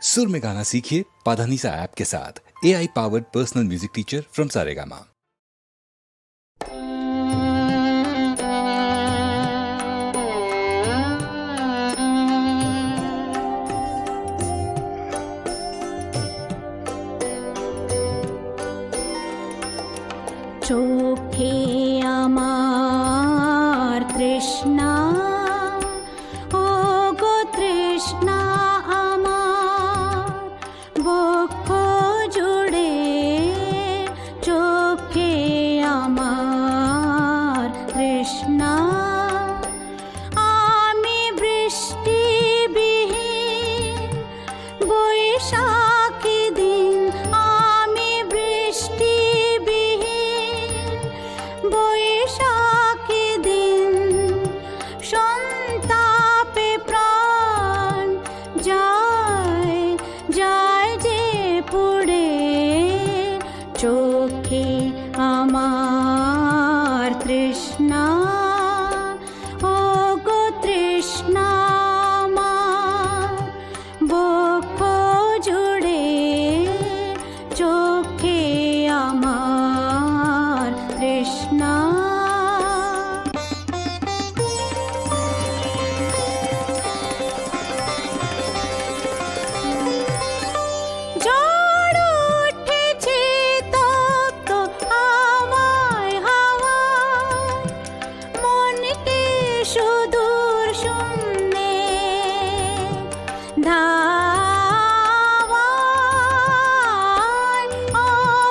सुर में गाना सीखिए पाधानीसा ऐप के साथ। AI powered personal music teacher from Saregama. চোখে আমার তৃষ্ণা, ও গো তৃষ্ণা আমার, বক্ষ জুড়ে চোখে আমার তৃষ্ণা। আমি বৃষ্টিবিহীন বৈশাখী দিন, আমি বৃষ্টিবিহীন বৈশাখী দিন, সন্তাপে প্রাণ যায় যায় যে পুড়ে, চোখে আমার তৃষ্ণা, ও গো তৃষ্ণা আমার, বক্ষ জুড়ে চোখে আমার তৃষ্ণা। ঝড় উঠেছে তপ্ত আমায় হাওয়ায়, মনকে সুদূর শূন্যে ধাওয়ায়,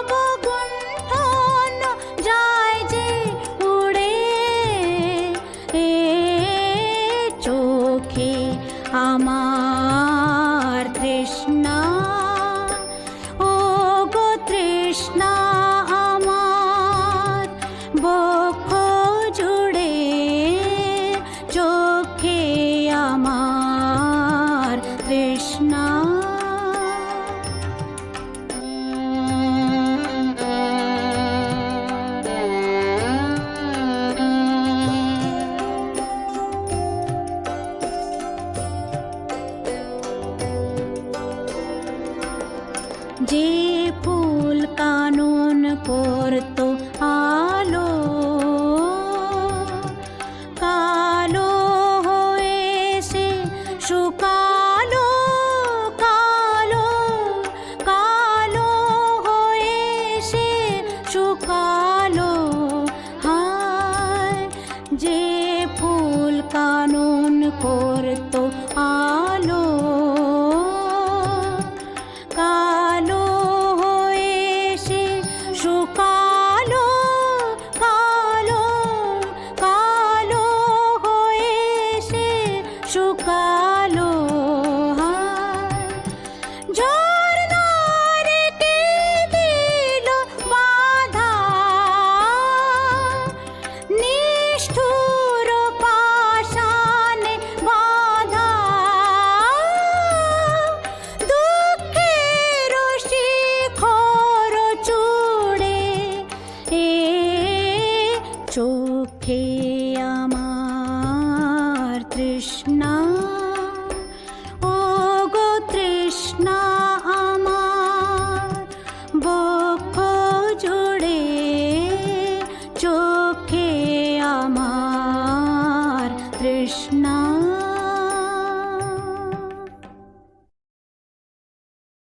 অবগুণ্ঠন যায় যে উড়ে, চোখে আমার তৃষ্ণা, ও গো তৃষ্ণা আমার, বক্ষ জুড়ে চোখে আমার তৃষ্ণা। যে ফুল কানন